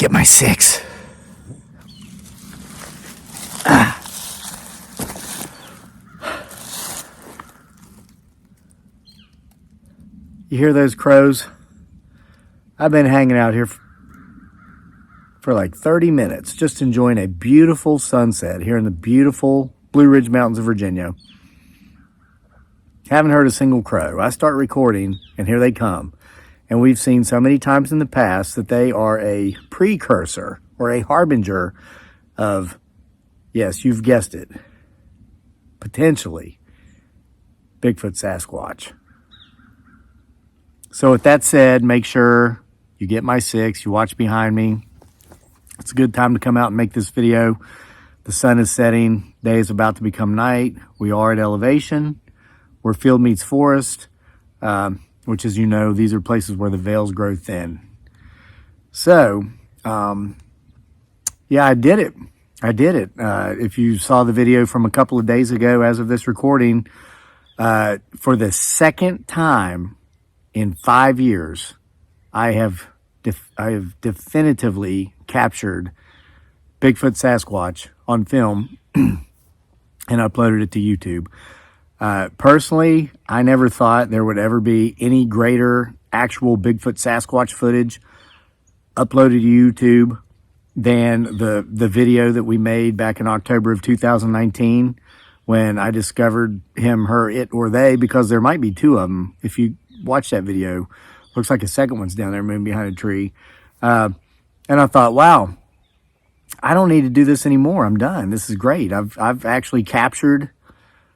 get my 6. You hear those crows? I've been hanging out here for like 30 minutes, just enjoying a beautiful sunset here in the beautiful Blue Ridge Mountains of Virginia. Haven't heard a single crow. I start recording, and here they come. And we've seen so many times in the past that they are a precursor or a harbinger of, yes, you've guessed it, potentially Bigfoot Sasquatch. So with that said, make sure you get my 6, you watch behind me. It's a good time to come out and make this video. The sun is setting, day is about to become night. We are at elevation, where field meets forest, which, as you know, these are places where the veils grow thin. So, yeah, I did it. If you saw the video from a couple of days ago, as of this recording, for the second time in 5 years, I have definitively captured Bigfoot Sasquatch on film and uploaded it to YouTube. Personally, I never thought there would ever be any greater actual Bigfoot Sasquatch footage uploaded to YouTube than the video that we made back in October of 2019 when I discovered him, her, it, or they, because there might be 2 of them. If you watch that video, looks like a second one's down there moving behind a tree. And I thought, wow, I don't need to do this anymore. I'm done. This is great. I've actually captured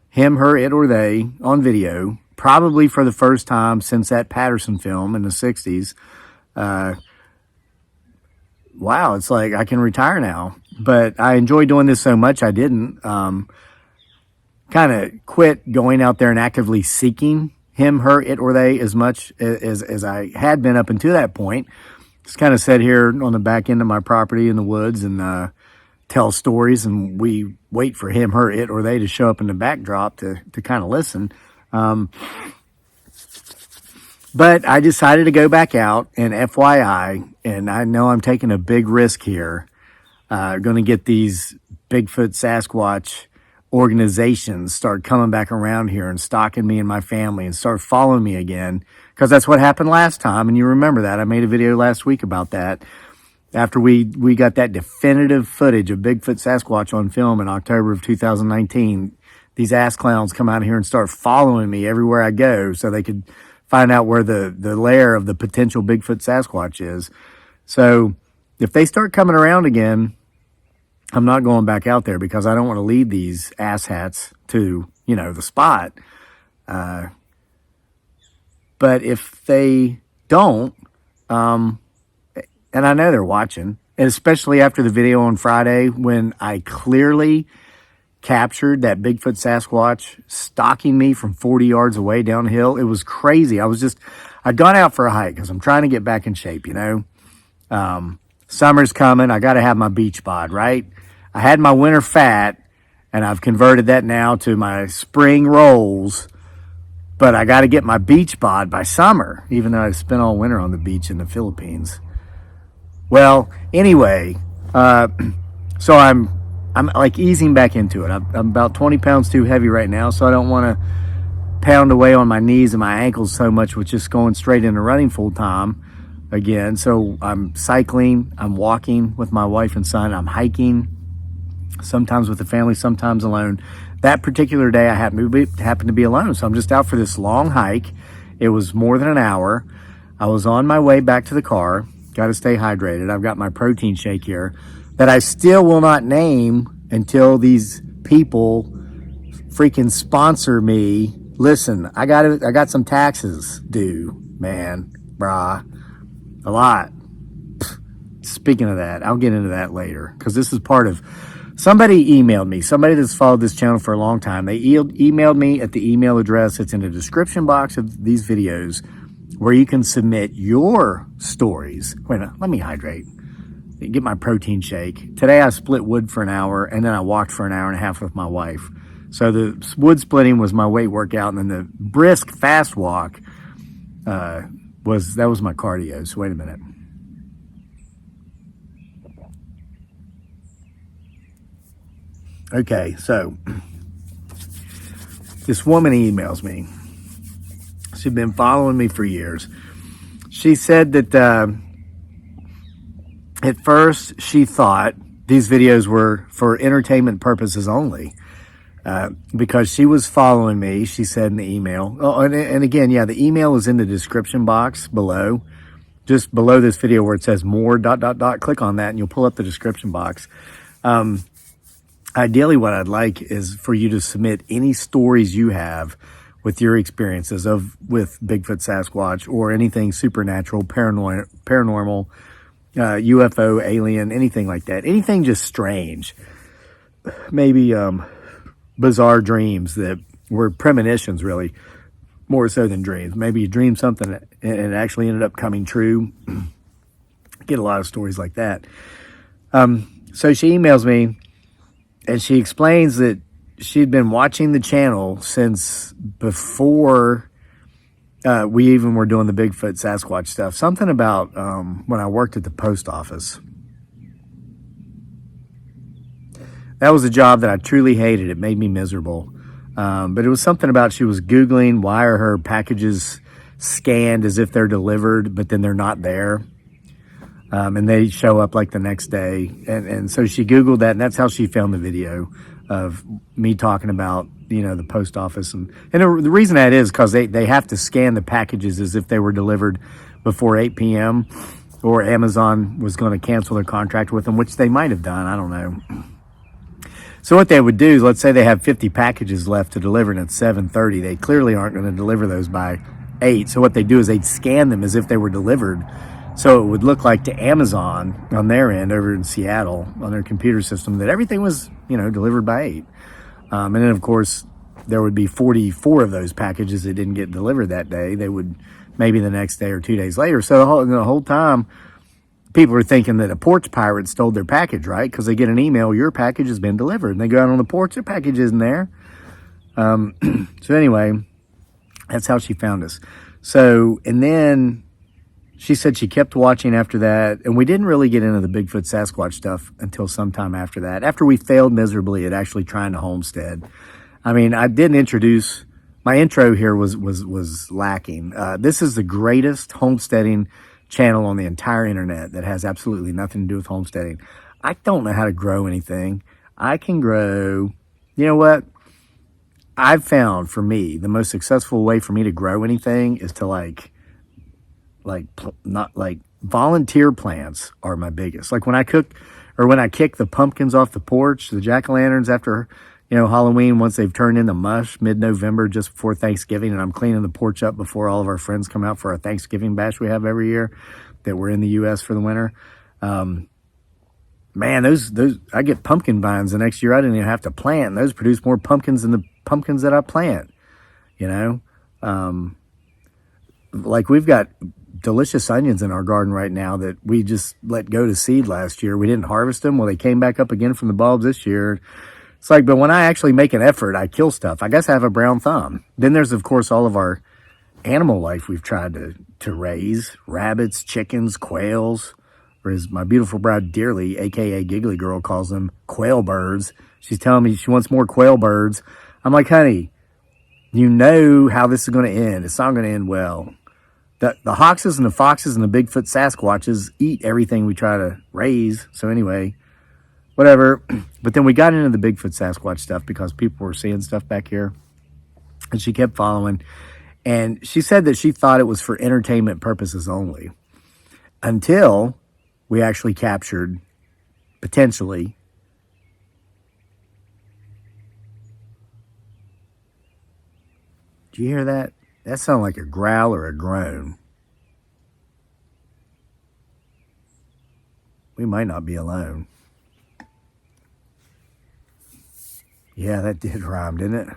him, her, it, or they on video, probably for the first time since that Patterson film in the 60s. Wow, it's like I can retire now. But I enjoy doing this so much I didn't. Kind of quit going out there and actively seeking him, her, it, or they as much as I had been up until that point. Just kind of sat here on the back end of my property in the woods and tell stories, and we wait for him, her, it, or they to show up in the backdrop to kind of listen. But I decided to go back out, and FYI, and I know I'm taking a big risk here, going to get these Bigfoot Sasquatch organizations start coming back around here and stalking me and my family and start following me again, because that's what happened last time, and you remember that. I made a video last week about that. After we got that definitive footage of Bigfoot Sasquatch on film in October of 2019, these ass clowns come out here and start following me everywhere I go so they could find out where the lair of the potential Bigfoot Sasquatch is. So if they start coming around again, I'm not going back out there because I don't want to lead these asshats to, the spot. But if they don't, and I know they're watching, and especially after the video on Friday when I clearly captured that Bigfoot Sasquatch stalking me from 40 yards away downhill. It was crazy. I'd gone out for a hike because I'm trying to get back in shape, Summer's coming. I got to have my beach bod, right? I had my winter fat, and I've converted that now to my spring rolls, but I got to get my beach bod by summer, even though I spent all winter on the beach in the Philippines. Well, anyway, so I'm like easing back into it. I'm about 20 pounds too heavy right now, so I don't want to pound away on my knees and my ankles so much with just going straight into running full time again. So I'm cycling, I'm walking with my wife and son, I'm hiking, sometimes with the family, sometimes alone. That particular day I happened to be alone, so I'm just out for this long hike. It was more than an hour. I was on my way back to the car. Got to stay hydrated. I've got my protein shake here that I still will not name until these people freaking sponsor me. Listen, I got some taxes due, man, brah, a lot. Speaking of that, I'll get into that later because this is part of. Somebody emailed me. Somebody that's followed this channel for a long time. They emailed me at the email address that's in the description box of these videos, where you can submit your stories. Wait, let me hydrate. Get my protein shake. Today I split wood for an hour, and then I walked for an hour and a half with my wife. So the wood splitting was my weight workout, and then the brisk fast walk was my cardio. So wait a minute. Okay, so this woman emails me. She's been following me for years. She said that at first she thought these videos were for entertainment purposes only. Because she was following me, she said in the email. Oh, and again, yeah, the email is in the description box below. Just below this video where it says more ... Click on that and you'll pull up the description box. Ideally, what I'd like is for you to submit any stories you have with your experiences with Bigfoot Sasquatch or anything supernatural, paranormal, UFO, alien, anything like that. Anything just strange. Maybe bizarre dreams that were premonitions, really, more so than dreams. Maybe you dreamed something and it actually ended up coming true. Get a lot of stories like that. So she emails me and she explains that she'd been watching the channel since before we even were doing the Bigfoot Sasquatch stuff. Something about when I worked at the post office. That was a job that I truly hated. It made me miserable. But it was something about she was Googling why are her packages scanned as if they're delivered, but then they're not there. And they show up like the next day. And so she Googled that, and that's how she found the video of me talking about, the post office. And the reason that is because they have to scan the packages as if they were delivered before 8 p.m. or Amazon was going to cancel their contract with them, which they might have done. I don't know. So what they would do is, let's say they have 50 packages left to deliver and it's 7:30. They clearly aren't going to deliver those by 8. So what they do is they'd scan them as if they were delivered. So it would look like to Amazon on their end over in Seattle on their computer system that everything was, delivered by 8. And then, of course, there would be 44 of those packages that didn't get delivered that day. They would maybe the next day or 2 days later. So the whole time, people are thinking that a porch pirate stole their package, right? Because they get an email, your package has been delivered. And they go out on the porch, their package isn't there. So anyway, that's how she found us. So, and then she said she kept watching after that. And we didn't really get into the Bigfoot Sasquatch stuff until sometime after that. After we failed miserably at actually trying to homestead. I mean, I didn't introduce, my intro here was lacking. This is the greatest homesteading channel on the entire internet that has absolutely nothing to do with homesteading. I don't know how to grow anything. I can grow, you know what? I've found for me, the most successful way for me to grow anything is to not volunteer plants are my biggest. Like when I cook or when I kick the pumpkins off the porch, the jack-o'-lanterns after, Halloween, once they've turned into mush mid-November just before Thanksgiving, and I'm cleaning the porch up before all of our friends come out for our Thanksgiving bash we have every year that we're in the U.S. for the winter. Man, those I get pumpkin vines the next year I didn't even have to plant. And those produce more pumpkins than the pumpkins that I plant, Like we've got delicious onions in our garden right now that we just let go to seed last year. We didn't harvest them. Well, they came back up again from the bulbs this year. It's like, but when I actually make an effort, I kill stuff. I guess I have a brown thumb. Then there's, of course, all of our animal life we've tried to raise. Rabbits, chickens, quails, or as my beautiful bride Dearly, a.k.a. Giggly Girl, calls them, quail birds. She's telling me she wants more quail birds. I'm like, honey, you know how this is going to end. It's not going to end well. The Hoxes and the Foxes and the Bigfoot Sasquatches eat everything we try to raise. So anyway, whatever. But then we got into the Bigfoot Sasquatch stuff because people were seeing stuff back here. And she kept following. And she said that she thought it was for entertainment purposes only. Until we actually captured, potentially, did you hear that? That sounded like a growl or a groan. We might not be alone. Yeah, that did rhyme, didn't it?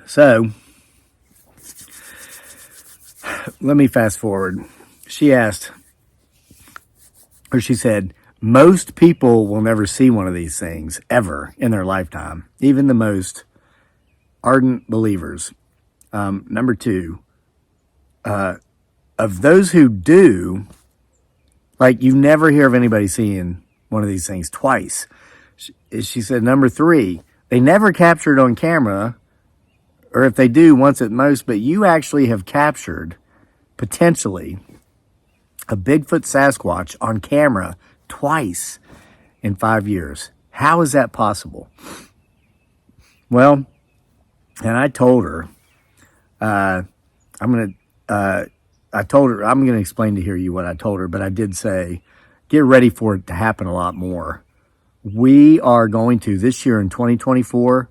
So, let me fast forward. She said, most people will never see one of these things ever in their lifetime, even the most ardent believers. Number 2, of those who do, Like, you never hear of anybody seeing one of these things twice. She said, number 3, they never captured on camera, or if they do, once at most, but you actually have captured, potentially, a Bigfoot Sasquatch on camera twice in 5 years. How is that possible? Well, and I told her, I'm going to explain to you what I told her, but I did say, get ready for it to happen a lot more. We are going to, this year in 2024,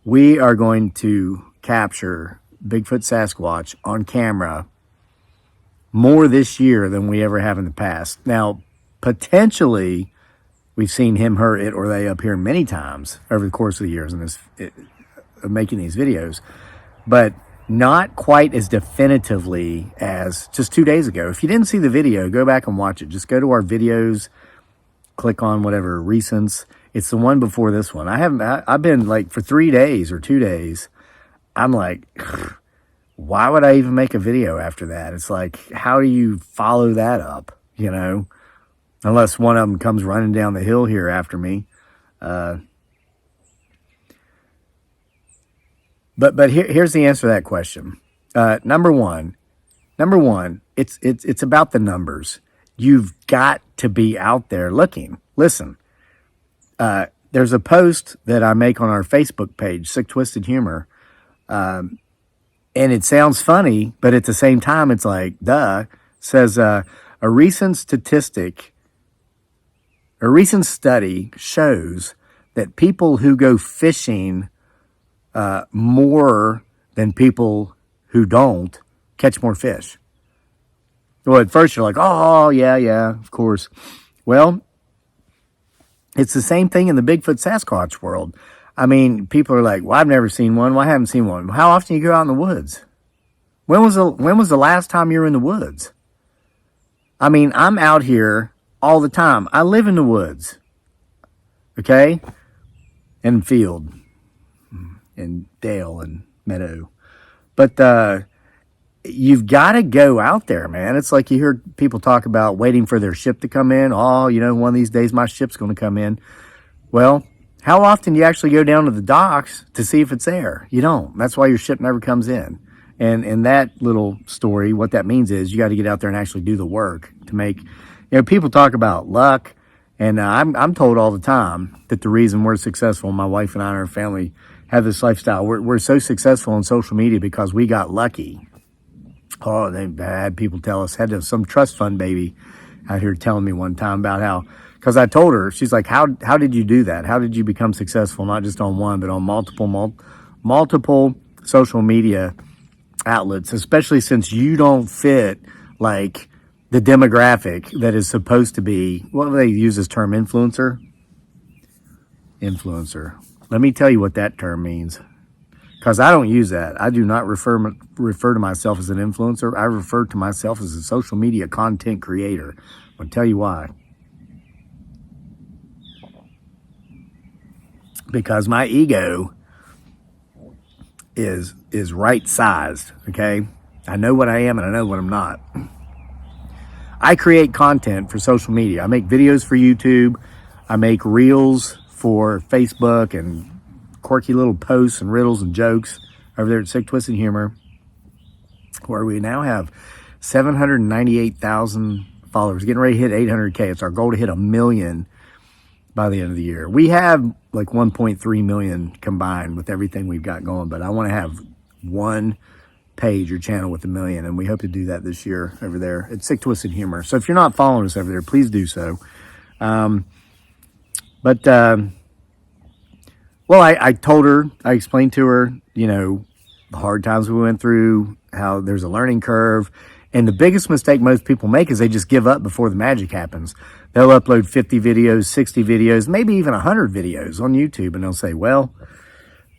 we are going to capture Bigfoot Sasquatch on camera more this year than we ever have in the past. Now, potentially, we've seen him, her, it, or they appear many times over the course of the years in making these videos, but not quite as definitively as just 2 days ago. If you didn't see the video, go back and watch it. Just go to our videos, click on whatever recents. It's the one before this one. I've been like for 3 days or 2 days, I'm like, why would I even make a video after that? It's like, how do you follow that up? You know, unless one of them comes running down the hill here after me. But here's the answer to that question. Number one, it's about the numbers. You've got to be out there looking. Listen, there's a post that I make on our Facebook page, Sick Twisted Humor, and it sounds funny, but at the same time, it's like, duh. It says a recent study shows that people who go fishing more than people who don't catch more fish. Well, at first you're like, oh, yeah, of course. Well, it's the same thing in the Bigfoot Sasquatch world. I mean, people are like, well, I've never seen one. Well, I haven't seen one. How often do you go out in the woods? When was the last time you were in the woods? I mean, I'm out here all the time. I live in the woods. Okay? And field. And dale and meadow. But you've got to go out there, man. It's like you hear people talk about waiting for their ship to come in. Oh, you know, one of these days my ship's going to come in. Well, how often do you actually go down to the docks to see if it's there? You don't. That's why your ship never comes in. And in that little story, what that means is you got to get out there and actually do the work to make, you know, people talk about luck. And I'm told all the time that the reason we're successful, my wife and I and our family have this lifestyle, we're so successful on social media because we got lucky. Oh, they've had people tell us, had some trust fund baby out here telling me one time about how, because I told her, she's like, how did you do that? How did you become successful, not just on one, but on multiple social media outlets, especially since you don't fit like the demographic that is supposed to be, what do they use this term, influencer? Influencer. Let me tell you what that term means, because I don't use that. I do not refer to myself as an influencer. I refer to myself as a social media content creator. I'll tell you why. Because my ego is right-sized, okay? I know what I am and I know what I'm not. I create content for social media. I make videos for YouTube. I make reels for Facebook and quirky little posts and riddles and jokes over there at Sick Twisted Humor, where we now have 798,000 followers, getting ready to hit 800K. It's our goal to hit 1 million by the end of the year. We have like 1.3 million combined with everything we've got going, but I want to have one page or channel with 1 million, and we hope to do that this year over there at Sick Twisted Humor. So if you're not following us over there, please do so. Well, I told her, I explained to her, you know, the hard times we went through, how there's a learning curve. And the biggest mistake most people make is they just give up before the magic happens. They'll upload 50 videos, 60 videos, maybe even 100 videos on YouTube. And they'll say, well,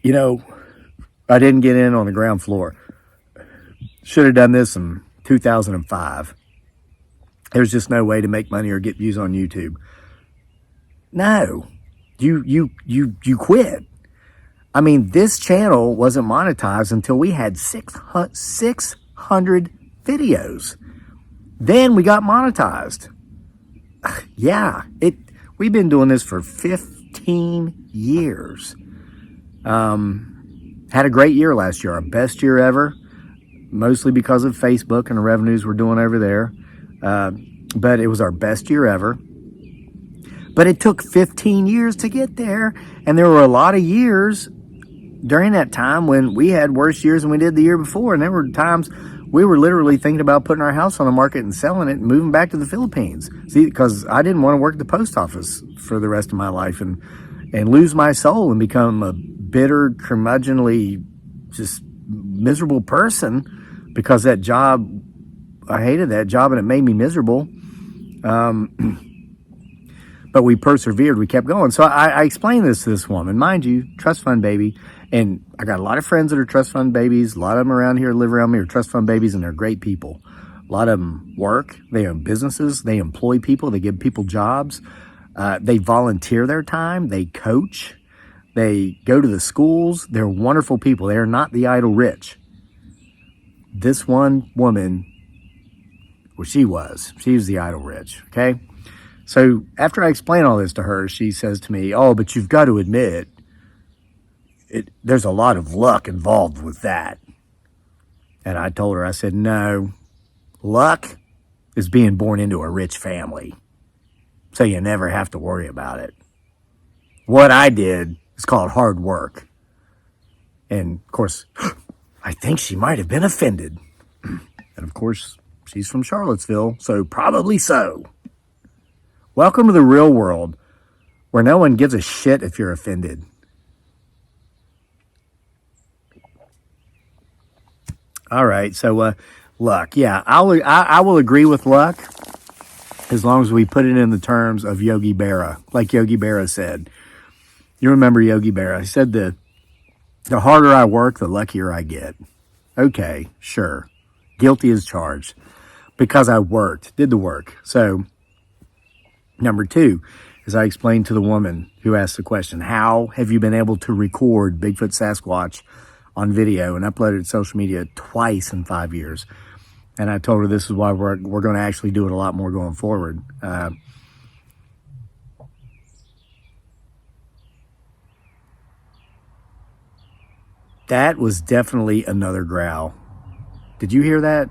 you know, I didn't get in on the ground floor. Should have done this in 2005. There's just no way to make money or get views on YouTube. No. You quit. I mean, this channel wasn't monetized until we had 600 videos. Then we got monetized. Yeah, we've been doing this for 15 years. Had a great year last year, our best year ever, mostly because of Facebook and the revenues we're doing over there. But it was our best year ever. But it took 15 years to get there. And there were a lot of years during that time when we had worse years than we did the year before. And there were times we were literally thinking about putting our house on the market and selling it and moving back to the Philippines. See, because I didn't want to work at the post office for the rest of my life and lose my soul and become a bitter, curmudgeonly, just miserable person because that job, I hated that job and it made me miserable. But we persevered, we kept going. So I explained this to this woman, mind you, trust fund baby. And I got a lot of friends that are trust fund babies. A lot of them around here live around me are trust fund babies, and they're great people. A lot of them work, they own businesses, they employ people, they give people jobs. They volunteer their time, they coach, they go to the schools. They're wonderful people. They are not the idle rich. This one woman, well, she was the idle rich, okay? So after I explain all this to her, she says to me, oh, but you've got to admit, there's a lot of luck involved with that. And I told her, I said, no, luck is being born into a rich family. So you never have to worry about it. What I did is called hard work. And of course, I think she might have been offended. And of course, she's from Charlottesville, so probably so. Welcome to the real world, where no one gives a shit if you're offended. All right, so luck. Yeah, I will agree with luck as long as we put it in the terms of Yogi Berra. Like Yogi Berra said. You remember Yogi Berra. He said the harder I work, the luckier I get. Okay, sure. Guilty as charged. Because I did the work. So, number two, as I explained to the woman who asked the question, how have you been able to record Bigfoot Sasquatch on video and upload it to social media twice in 5 years? And I told her this is why we're going to actually do it a lot more going forward. That was definitely another growl. Did you hear that?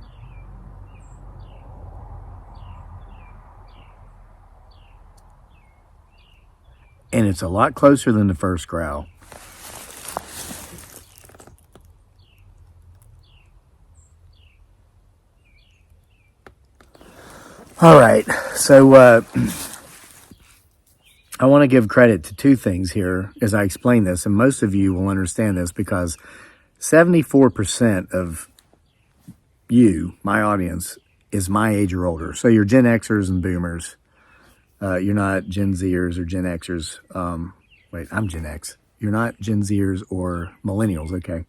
And it's a lot closer than the first growl. All right, so I want to give credit to two things here as I explain this, and most of you will understand this because 74% of you, my audience, is my age or older. So you're Gen Xers and Boomers. You're not Gen Zers or Gen Xers. Wait, I'm Gen X. You're not Gen Zers or Millennials, okay?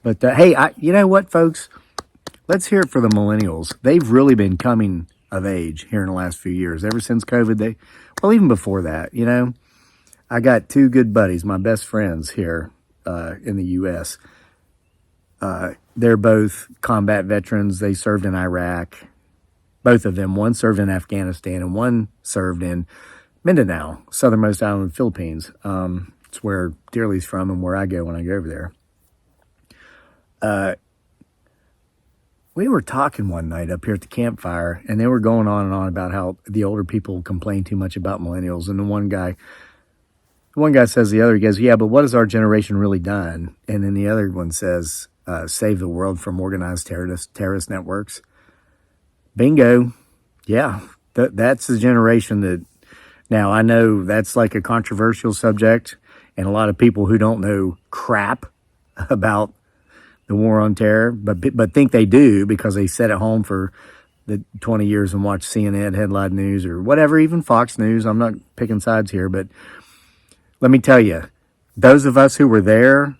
But hey, you know what, folks? Let's hear it for the Millennials. They've really been coming of age here in the last few years. Ever since COVID, well, even before that, you know, I got two good buddies, my best friends here in the U.S. They're both combat veterans. They served in Iraq. Both of them. One served in Afghanistan and one served in Mindanao, southernmost island of the Philippines. It's where Dearly's from and where I go when I go over there. We were talking one night up here at the campfire, and they were going on and on about how the older people complain too much about millennials. And the one guy says to the other, he goes, yeah, but what has our generation really done? And then the other one says, save the world from organized terrorist networks. Bingo. Yeah, that's the generation that, now I know that's like a controversial subject, and a lot of people who don't know crap about the war on terror, but think they do because they sat at home for the 20 years and watched CNN headline news or whatever, even Fox News. I'm not picking sides here, but let me tell you, those of us who were there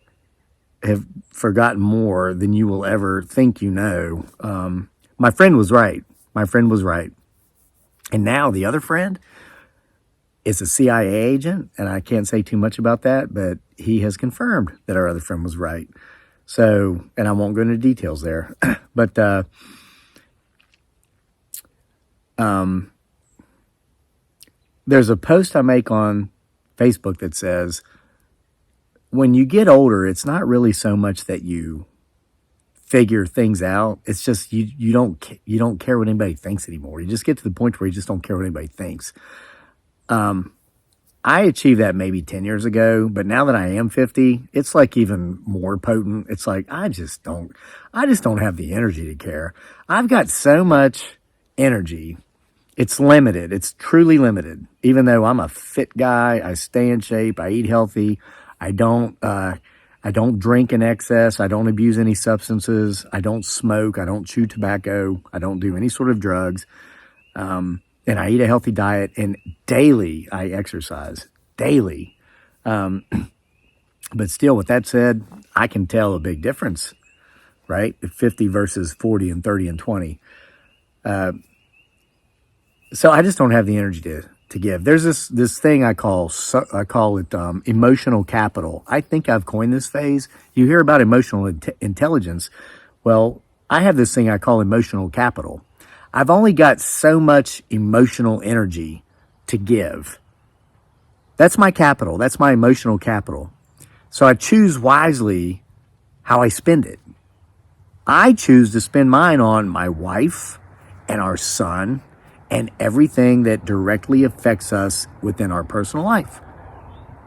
have forgotten more than you will ever think you know. My friend was right. And now the other friend is a CIA agent, and I can't say too much about that, but he has confirmed that our other friend was right. So, and I won't go into details there, but there's a post I make on Facebook that says, when you get older, it's not really so much that you figure things out. It's just you don't care what anybody thinks anymore. You just get to the point where you just don't care what anybody thinks. I achieved that maybe 10 years ago, but now that I am 50, it's like even more potent. It's like I just don't have the energy to care. I've got so much energy. It's limited. It's truly limited. Even though I'm a fit guy, I stay in shape, I eat healthy, I don't drink in excess, I don't abuse any substances, I don't smoke, I don't chew tobacco, I don't do any sort of drugs. And I eat a healthy diet, and daily I exercise. Daily. But still, with that said, I can tell a big difference, right? 50 versus 40 and 30 and 20. So I just don't have the energy to give. There's this thing I call it emotional capital. I think I've coined this phase. You hear about emotional intelligence. Well, I have this thing I call emotional capital. I've only got so much emotional energy to give. That's my capital. That's my emotional capital. So I choose wisely how I spend it. I choose to spend mine on my wife and our son and everything that directly affects us within our personal life.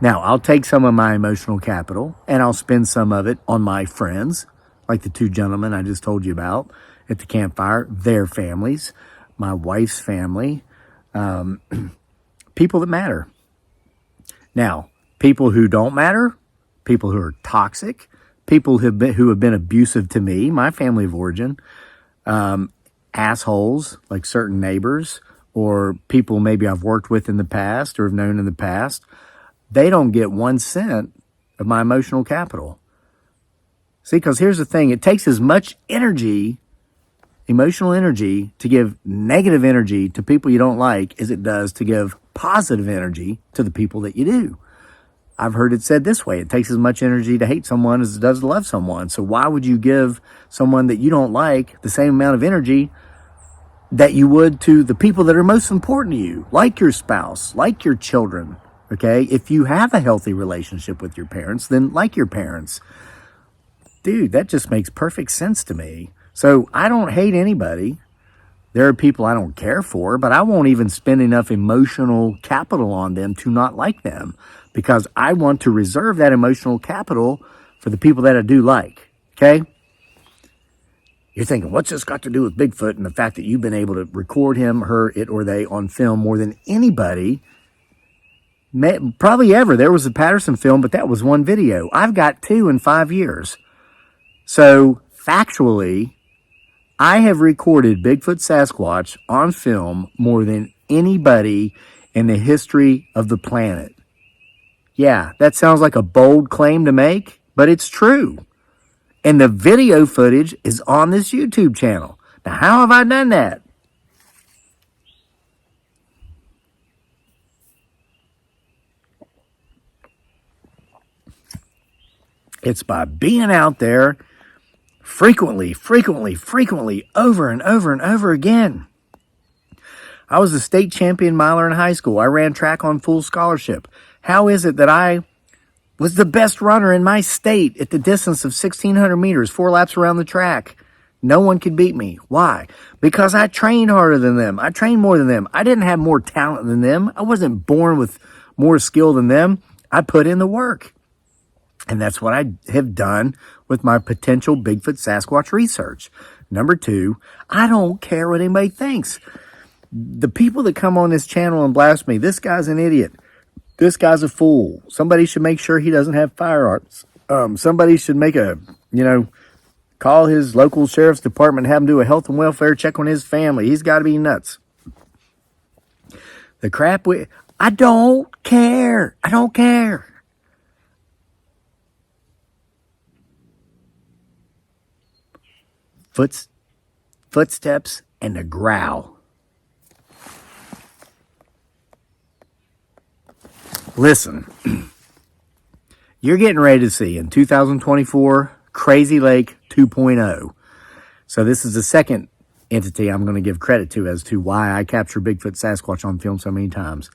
Now, I'll take some of my emotional capital and I'll spend some of it on my friends, like the two gentlemen I just told you about at the campfire, their families, my wife's family, people that matter. Now, people who don't matter, people who are toxic, people who have been abusive to me, my family of origin, assholes like certain neighbors or people maybe I've worked with in the past or have known in the past, they don't get 1 cent of my emotional capital. See, because here's the thing, it takes as much energy, emotional energy, to give negative energy to people you don't like as it does to give positive energy to the people that you do. I've heard it said this way, it takes as much energy to hate someone as it does to love someone. So why would you give someone that you don't like the same amount of energy that you would to the people that are most important to you, like your spouse, like your children, okay? If you have a healthy relationship with your parents, then like your parents. Dude, that just makes perfect sense to me. So I don't hate anybody. There are people I don't care for, but I won't even spend enough emotional capital on them to not like them because I want to reserve that emotional capital for the people that I do like, okay? You're thinking, what's this got to do with Bigfoot and the fact that you've been able to record him, her, it, or they on film more than anybody probably ever? There was a Patterson film, but that was one video. I've got 2 in 5 years. So factually, I have recorded Bigfoot Sasquatch on film more than anybody in the history of the planet. Yeah, that sounds like a bold claim to make, but it's true. And the video footage is on this YouTube channel. Now, how have I done that? It's by being out there frequently, over and over again. I was a state champion miler in high school. I ran track on full scholarship. How is it that I was the best runner in my state at the distance of 1,600 meters, 4 laps around the track? No one could beat me. Why? Because I trained harder than them. I trained more than them. I didn't have more talent than them. I wasn't born with more skill than them. I put in the work. And that's what I have done with my potential Bigfoot Sasquatch research. Number 2, I don't care what anybody thinks. The people that come on this channel and blast me, this guy's an idiot. This guy's a fool. Somebody should make sure he doesn't have firearms. Somebody should make call his local sheriff's department, have him do a health and welfare check on his family. He's got to be nuts. The crap I don't care. I don't care. Footsteps and a growl. Listen, you're getting ready to see in 2024 Crazy Lake 2.0. So this is the second entity I'm going to give credit to as to why I capture Bigfoot Sasquatch on film so many times.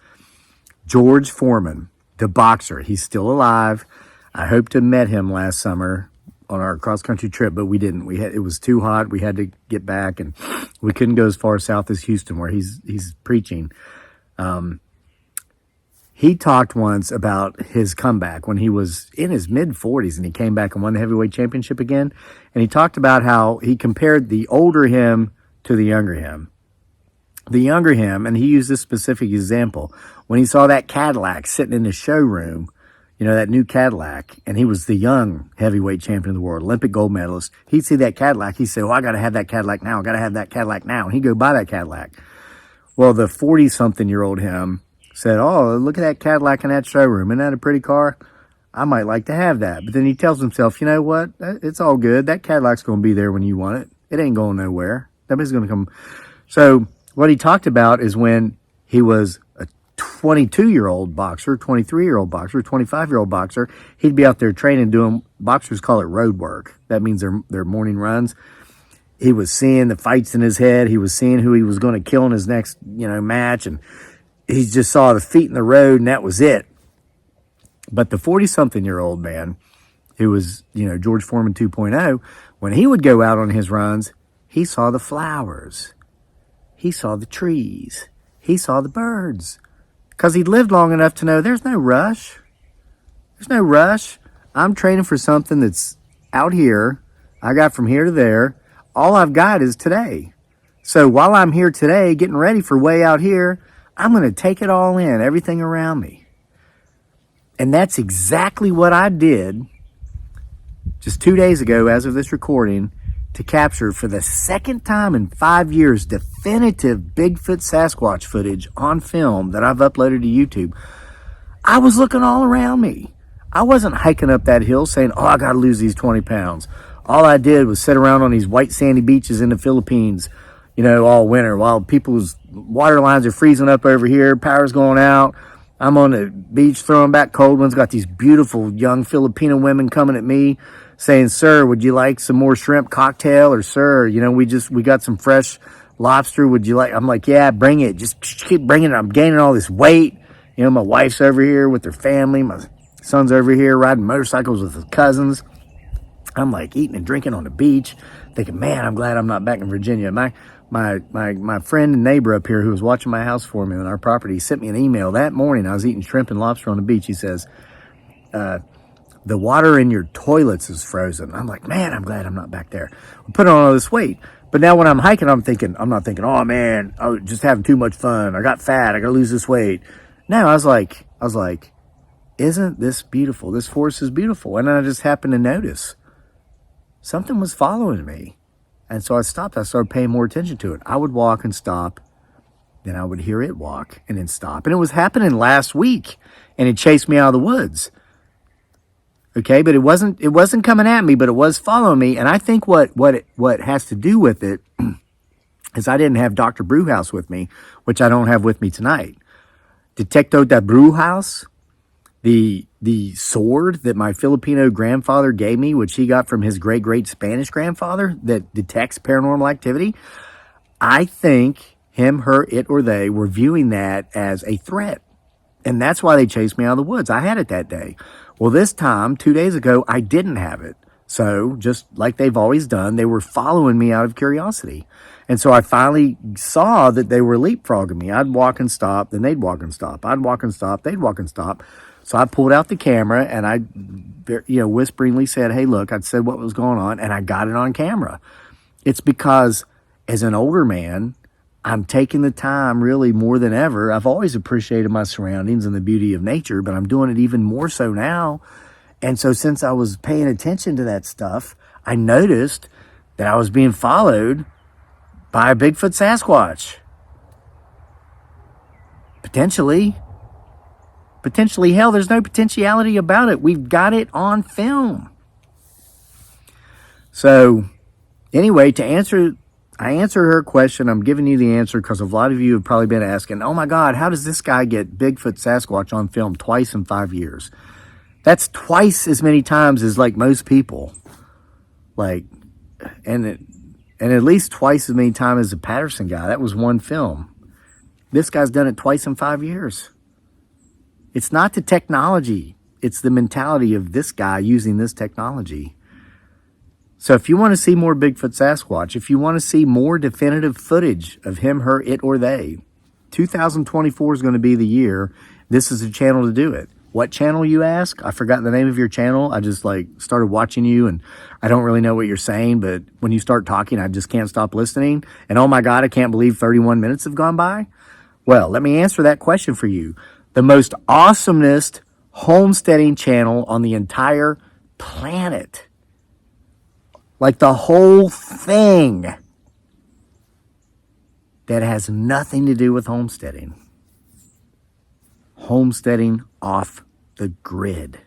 George Foreman, the boxer. He's still alive. I hope to have met him last summer on our cross-country trip, but we didn't. It was too hot. We had to get back, and we couldn't go as far south as Houston, where he's preaching. He talked once about his comeback when he was in his mid-40s, and he came back and won the heavyweight championship again. And he talked about how he compared the older him to the younger him. The younger him, and he used this specific example, when he saw that Cadillac sitting in the showroom, you know, that new Cadillac, and he was the young heavyweight champion of the world, Olympic gold medalist. He'd see that Cadillac. He'd say, "Oh, I got to have that Cadillac now. I got to have that Cadillac now." And he'd go buy that Cadillac. Well, the 40-something-year-old him said, "Oh, look at that Cadillac in that showroom. Isn't that a pretty car? I might like to have that." But then he tells himself, "You know what? It's all good. That Cadillac's going to be there when you want it. It ain't going nowhere. Nobody's going to come." So what he talked about is when he was a 22-year-old boxer, 23-year-old boxer, 25-year-old boxer, he'd be out there training, doing, boxers call it road work. That means their morning runs. He was seeing the fights in his head. He was seeing who he was going to kill in his next, match. And he just saw the feet in the road, and that was it. But the 40-something-year-old man, who was, George Foreman 2.0, when he would go out on his runs, he saw the flowers. He saw the trees. He saw the birds. Because he'd lived long enough to know there's no rush. There's no rush. I'm training for something that's out here. I got from here to there. All I've got is today. So while I'm here today, getting ready for way out here, I'm going to take it all in, everything around me. And that's exactly what I did just 2 days ago, as of this recording, to capture for the second time in 5 years definitive Bigfoot Sasquatch footage on film that I've uploaded to YouTube. I was looking all around me. I wasn't hiking up that hill saying, "Oh, I got to lose these 20 pounds. All I did was sit around on these white sandy beaches in the Philippines, all winter while people's water lines are freezing up over here, power's going out. I'm on the beach throwing back cold ones, got these beautiful young Filipino women coming at me saying, 'Sir, would you like some more shrimp cocktail?' Or 'Sir, we got some fresh lobster. Would you like?'" I'm like, "Yeah, bring it. Just keep bringing it. I'm gaining all this weight. My wife's over here with her family. My son's over here riding motorcycles with his cousins. I'm like eating and drinking on the beach, thinking, man, I'm glad I'm not back in Virginia." My friend and neighbor up here who was watching my house for me on our property sent me an email that morning. I was eating shrimp and lobster on the beach. He says, "The water in your toilets is frozen." I'm like, man, I'm glad I'm not back there. I'm putting on all this weight. But now when I'm hiking, I'm not thinking, "Oh man, I was just having too much fun. I got fat. I got to lose this weight." No, I was like, isn't this beautiful? This forest is beautiful. And then I just happened to notice something was following me. And so I stopped. I started paying more attention to it. I would walk and stop. Then I would hear it walk and then stop. And it was happening last week. And it chased me out of the woods. Okay, but it wasn't coming at me, but it was following me. And I think what has to do with it is I didn't have Dr. Brewhouse with me, which I don't have with me tonight. Detecto da Brewhouse, the sword that my Filipino grandfather gave me, which he got from his great Spanish grandfather that detects paranormal activity. I think him, her, it, or they were viewing that as a threat. And that's why they chased me out of the woods. I had it that day. Well, this time, 2 days ago, I didn't have it. So just like they've always done, they were following me out of curiosity. And so I finally saw that they were leapfrogging me. I'd walk and stop, then they'd walk and stop. I'd walk and stop, they'd walk and stop. So I pulled out the camera and I, whisperingly said, "Hey, look," I'd said what was going on, and I got it on camera. It's because as an older man, I'm taking the time really more than ever. I've always appreciated my surroundings and the beauty of nature, but I'm doing it even more so now. And so since I was paying attention to that stuff, I noticed that I was being followed by a Bigfoot Sasquatch. Potentially, hell, there's no potentiality about it. We've got it on film. So anyway, I answer her question. I'm giving you the answer because a lot of you have probably been asking, "Oh my God, how does this guy get Bigfoot Sasquatch on film twice in 5 years?" That's twice as many times as like most people. And at least twice as many times as the Patterson guy. That was one film. This guy's done it twice in 5 years. It's not the technology. It's the mentality of this guy using this technology. So if you want to see more Bigfoot Sasquatch, if you want to see more definitive footage of him, her, it, or they, 2024 is going to be the year. This is a channel to do it. What channel, you ask? I forgot the name of your channel. I just started watching you and I don't really know what you're saying, but when you start talking, I just can't stop listening. And oh my God, I can't believe 31 minutes have gone by. Well, let me answer that question for you. The most awesomest homesteading channel on the entire planet. Like the whole thing that has nothing to do with homesteading. Homesteading off the grid.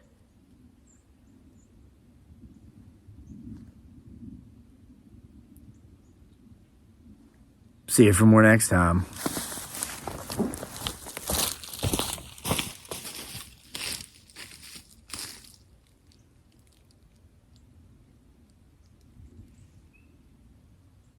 See you for more next time.